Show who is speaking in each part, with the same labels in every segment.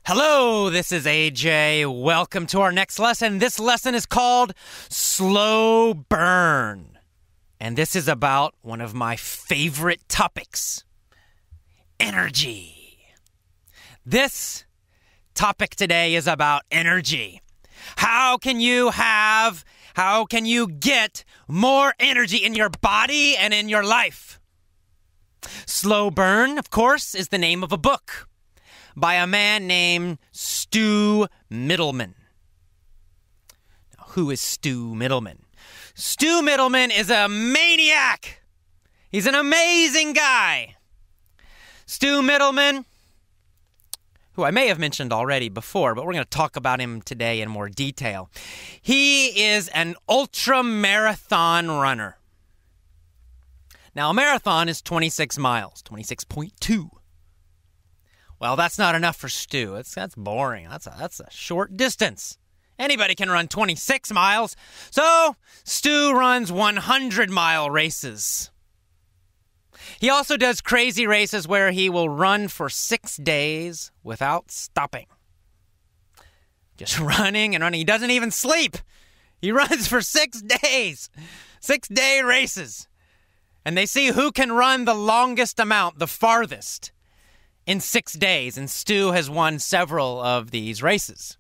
Speaker 1: Hello, this is AJ. Welcome to our next lesson. This lesson is called Slow Burn. And this is about one of my favorite topics, energy. This topic today is about energy. How can you get more energy in your body and in your life? Slow Burn, of course, is the name of a book by a man named Stu Middleman. Now, who is Stu Middleman? Stu Middleman is a maniac. He's an amazing guy. Stu Middleman, who I may have mentioned already before, but we're going to talk about him today in more detail. He is an ultra-marathon runner. Now, a marathon is 26 miles, 26.2. Well, that's not enough for Stu. That's boring. That's a short distance. Anybody can run 26 miles. So, Stu runs 100-mile races. He also does crazy races where he will run for 6 days without stopping. Just running and running. He doesn't even sleep. He runs for 6 days. 6-day races. And they see who can run the longest amount, the farthest, in 6 days. And Stu has won several of these races.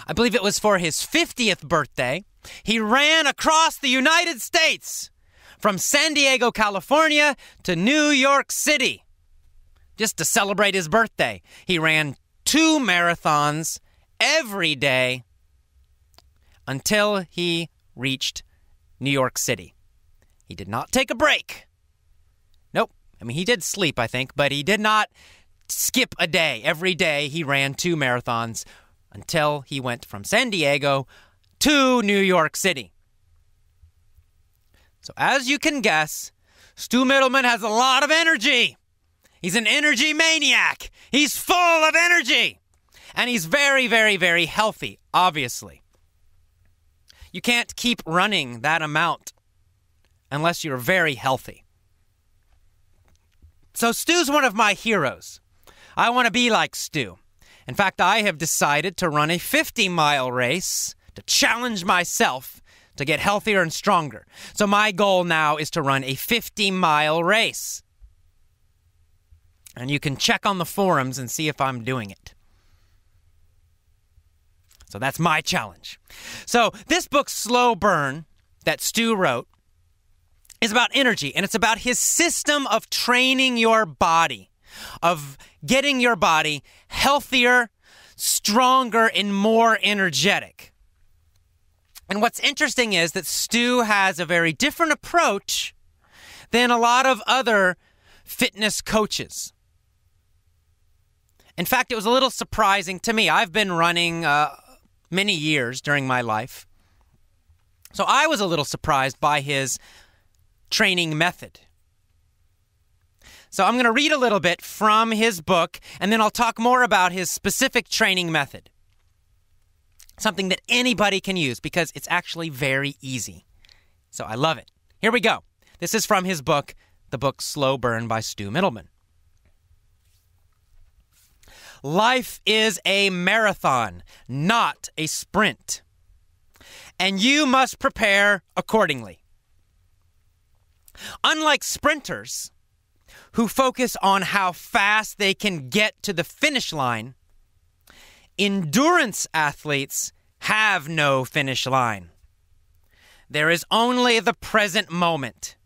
Speaker 1: I believe it was for his 50th birthday. He ran across the United States from San Diego, California to New York City just to celebrate his birthday. He ran 2 marathons every day until he reached New York City. He did not take a break. Nope. I mean, he did sleep, I think, but he did not skip a day. Every day he ran 2 marathons until he went from San Diego to New York City. So as you can guess, Stu Middleman has a lot of energy. He's an energy maniac. He's full of energy. And he's very, very, very healthy, obviously. You can't keep running that amount unless you're very healthy. So Stu's one of my heroes. I want to be like Stu. In fact, I have decided to run a 50-mile race to challenge myself to get healthier and stronger. So my goal now is to run a 50-mile race. And you can check on the forums and see if I'm doing it. So that's my challenge. So this book, Slow Burn, that Stu wrote, is about energy, and it's about his system of training your body, of getting your body healthier, stronger, and more energetic. And what's interesting is that Stu has a very different approach than a lot of other fitness coaches. In fact, it was a little surprising to me. I've been running many years during my life, so I was a little surprised by his training method. So I'm going to read a little bit from his book, and then I'll talk more about his specific training method. Something that anybody can use because it's actually very easy. So I love it. Here we go. This is from his book, the book Slow Burn by Stu Middleman. Life is a marathon, not a sprint. And you must prepare accordingly. Unlike sprinters, who focus on how fast they can get to the finish line, endurance athletes have no finish line. There is only the present moment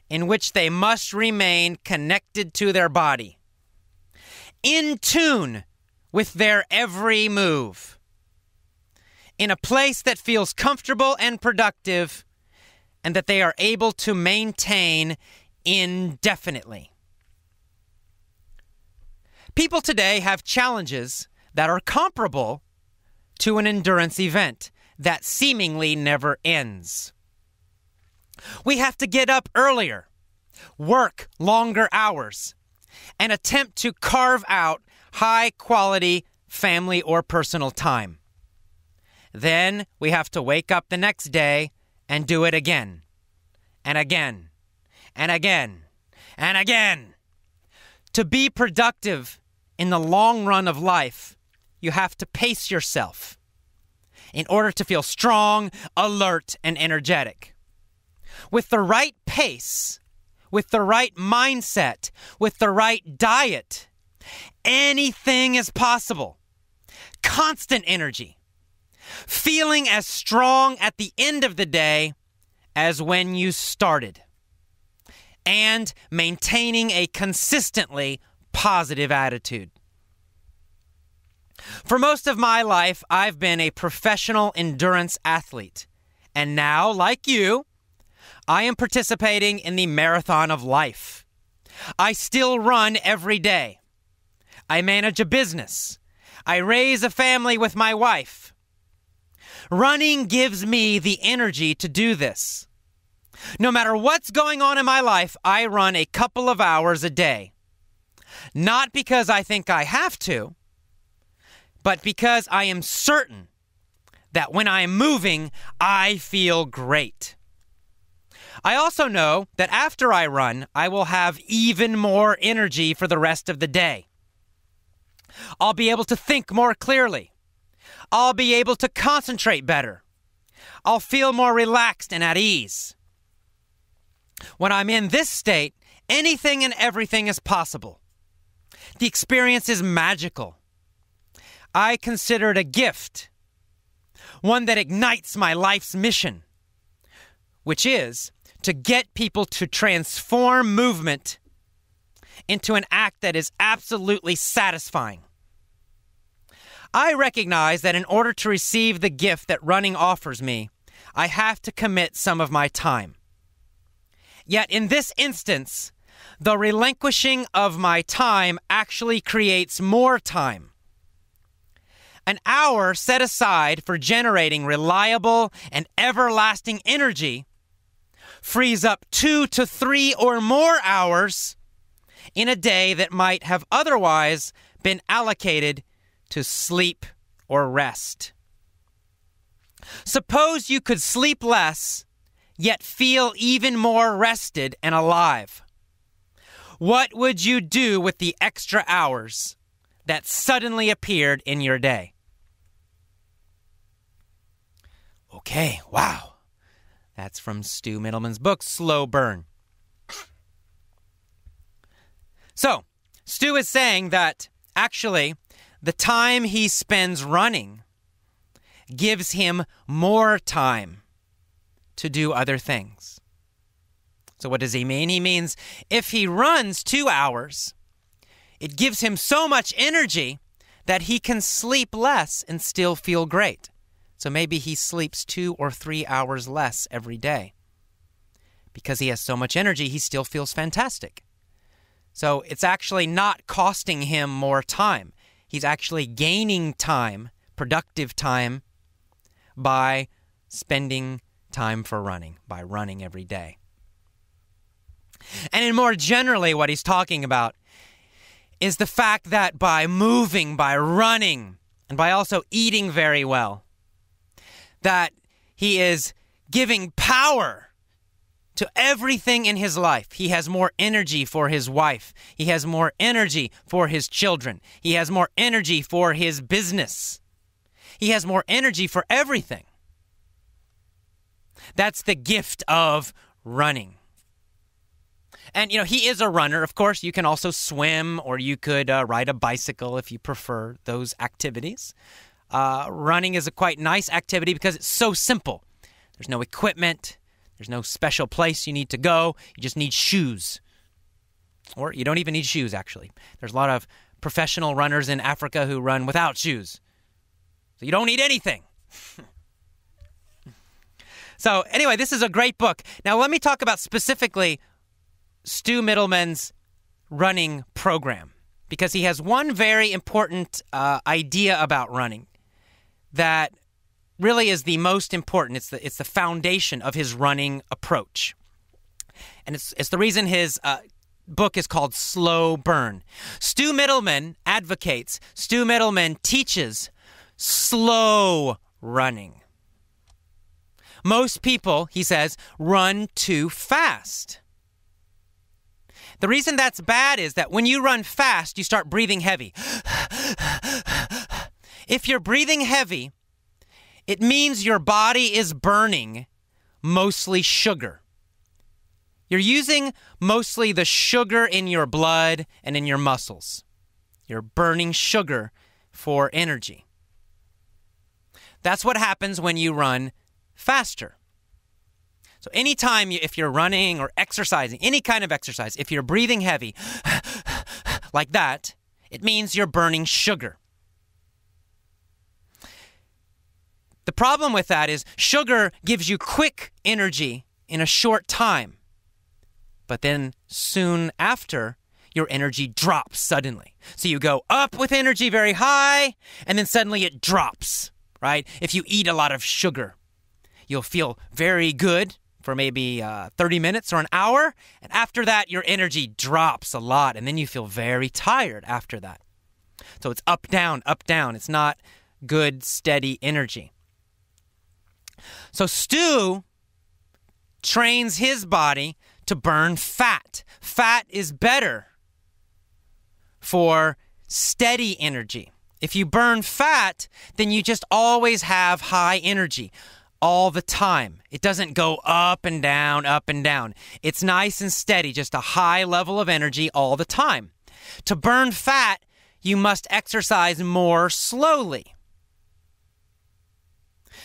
Speaker 1: in which they must remain connected to their body, in tune with their every move, in a place that feels comfortable and productive, and that they are able to maintain indefinitely. People today have challenges that are comparable to an endurance event that seemingly never ends. We have to get up earlier, work longer hours, and attempt to carve out high-quality family or personal time. Then we have to wake up the next day and do it again, and again, and again, and again. To be productive in the long run of life, you have to pace yourself in order to feel strong, alert, and energetic. With the right pace, with the right mindset, with the right diet, anything is possible. Constant energy. Feeling as strong at the end of the day as when you started. And maintaining a consistently positive attitude. For most of my life, I've been a professional endurance athlete. And now, like you, I am participating in the marathon of life. I still run every day. I manage a business. I raise a family with my wife. Running gives me the energy to do this. No matter what's going on in my life, I run a couple of hours a day. Not because I think I have to, but because I am certain that when I am moving, I feel great. I also know that after I run, I will have even more energy for the rest of the day. I'll be able to think more clearly. I'll be able to concentrate better. I'll feel more relaxed and at ease. When I'm in this state, anything and everything is possible. The experience is magical. I consider it a gift, one that ignites my life's mission, which is to get people to transform movement into an act that is absolutely satisfying. I recognize that in order to receive the gift that running offers me, I have to commit some of my time. Yet in this instance, the relinquishing of my time actually creates more time. An hour set aside for generating reliable and everlasting energy frees up 2 to 3 or more hours in a day that might have otherwise been allocated to sleep or rest. Suppose you could sleep less, yet feel even more rested and alive. What would you do with the extra hours that suddenly appeared in your day? Okay, wow. That's from Stu Middleman's book, Slow Burn. So, Stu is saying that actually the time he spends running gives him more time to do other things. So what does he mean? He means if he runs 2 hours, it gives him so much energy that he can sleep less and still feel great. So maybe he sleeps 2 or 3 hours less every day. Because he has so much energy, he still feels fantastic. So it's actually not costing him more time. He's actually gaining time, productive time, by spending time for running, by running every day. And in more generally, what he's talking about is the fact that by moving, by running, and by also eating very well, that he is giving power to everything in his life. He has more energy for his wife. He has more energy for his children. He has more energy for his business. He has more energy for everything. That's the gift of running. And, he is a runner. Of course, you can also swim, or you could ride a bicycle if you prefer those activities. Running is a quite nice activity because it's so simple. There's no equipment. There's no special place you need to go. You just need shoes. Or you don't even need shoes, actually. There's a lot of professional runners in Africa who run without shoes. So you don't need anything. So anyway, this is a great book. Now let me talk about specifically Stu Middleman's running program, because he has one very important idea about running that really is the most important. It's the foundation of his running approach. And it's the reason his book is called Slow Burn. Stu Middleman teaches slow running. Most people, he says, run too fast. The reason that's bad is that when you run fast, you start breathing heavy. If you're breathing heavy, it means your body is burning mostly sugar. You're using mostly the sugar in your blood and in your muscles. You're burning sugar for energy. That's what happens when you run faster. So anytime if you're running or exercising, any kind of exercise, if you're breathing heavy like that, it means you're burning sugar. The problem with that is sugar gives you quick energy in a short time. But then soon after, your energy drops suddenly. So you go up with energy very high, and then suddenly it drops, right? If you eat a lot of sugar, you'll feel very good for maybe 30 minutes or an hour. And after that, your energy drops a lot, and then you feel very tired after that. So it's up, down, up, down. It's not good, steady energy. So Stu trains his body to burn fat. Fat is better for steady energy. If you burn fat, then you just always have high energy all the time. It doesn't go up and down, up and down. It's nice and steady, just a high level of energy all the time. To burn fat, you must exercise more slowly.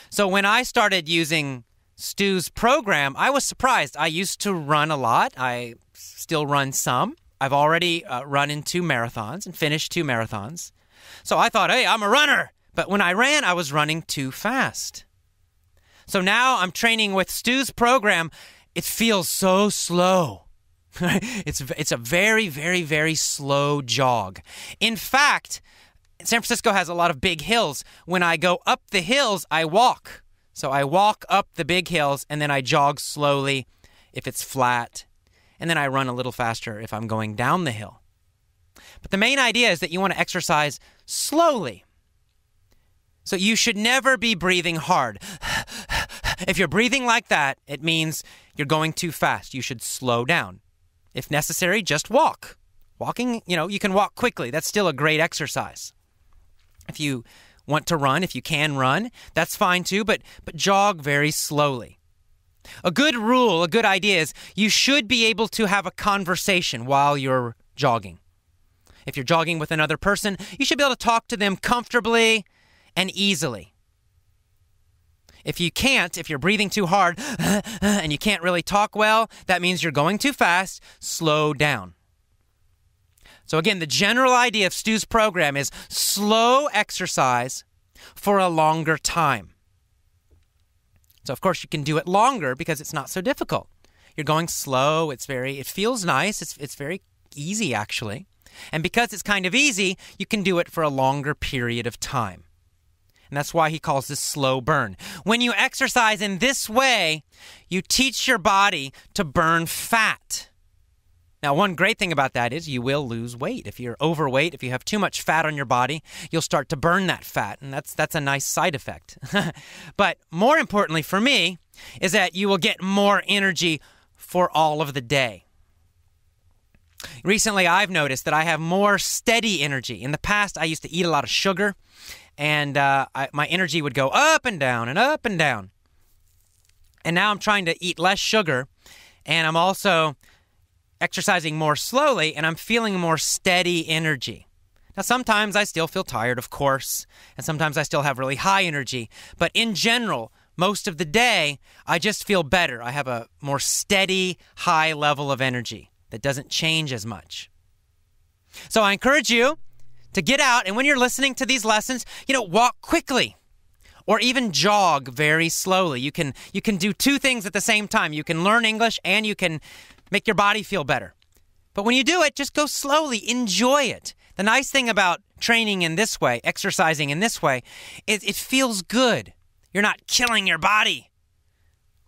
Speaker 1: So when I started using Stu's program, I was surprised. I used to run a lot. I still run some. I've already run in 2 marathons and finished 2 marathons. So I thought, hey, I'm a runner. But when I ran, I was running too fast. So now I'm training with Stu's program. It feels so slow. It's a very, very, very slow jog. In fact, San Francisco has a lot of big hills. When I go up the hills, I walk. So I walk up the big hills, and then I jog slowly if it's flat. And then I run a little faster if I'm going down the hill. But the main idea is that you want to exercise slowly. So you should never be breathing hard. If you're breathing like that, it means you're going too fast. You should slow down. If necessary, just walk. Walking, you can walk quickly. That's still a great exercise. If you want to run, if you can run, that's fine too, but jog very slowly. A good rule, a good idea is you should be able to have a conversation while you're jogging. If you're jogging with another person, you should be able to talk to them comfortably and easily. If you can't, if you're breathing too hard and you can't really talk well, that means you're going too fast. Slow down. So again, the general idea of Stu's program is slow exercise for a longer time. So of course you can do it longer because it's not so difficult. You're going slow. It feels nice. It's very easy actually. And because it's kind of easy, you can do it for a longer period of time. And that's why he calls this slow burn. When you exercise in this way, you teach your body to burn fat. Now, one great thing about that is you will lose weight. If you're overweight, if you have too much fat on your body, you'll start to burn that fat, and that's a nice side effect. But more importantly for me is that you will get more energy for all of the day. Recently, I've noticed that I have more steady energy. In the past, I used to eat a lot of sugar, and my energy would go up and down and up and down. And now I'm trying to eat less sugar, and I'm also exercising more slowly, and I'm feeling more steady energy. Now, sometimes I still feel tired, of course, and sometimes I still have really high energy. But in general, most of the day, I just feel better. I have a more steady, high level of energy that doesn't change as much. So I encourage you to get out, and when you're listening to these lessons, walk quickly or even jog very slowly. You can do 2 things at the same time. You can learn English and you can make your body feel better. But when you do it, just go slowly. Enjoy it. The nice thing about training in this way, exercising in this way, is it feels good. You're not killing your body,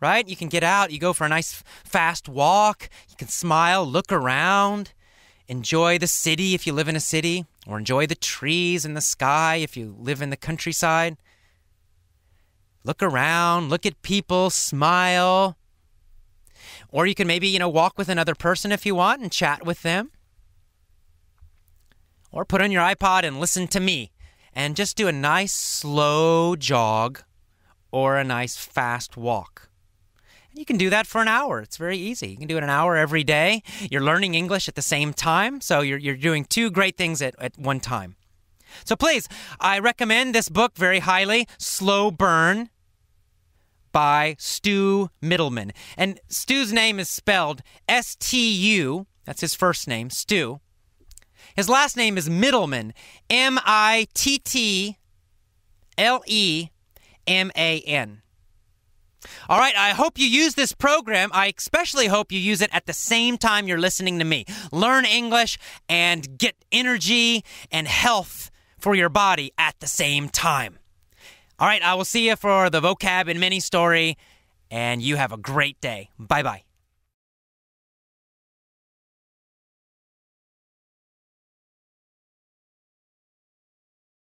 Speaker 1: right? You can get out. You go for a nice fast walk. You can smile, look around, enjoy the city if you live in a city, or enjoy the trees and the sky if you live in the countryside. Look around, look at people, smile. Or you can maybe, walk with another person if you want and chat with them. Or put on your iPod and listen to me and just do a nice slow jog or a nice fast walk. And you can do that for an hour. It's very easy. You can do it an hour every day. You're learning English at the same time, so you're doing two great things at one time. So please, I recommend this book very highly, Slow Burn by Stu Middleman. And Stu's name is spelled S-T-U. That's his first name, Stu. His last name is Middleman, M-I-T-T-L-E-M-A-N. All right, I hope you use this program. I especially hope you use it at the same time you're listening to me. Learn English and get energy and health for your body at the same time. All right, I will see you for the vocab and mini story, and you have a great day. Bye-bye.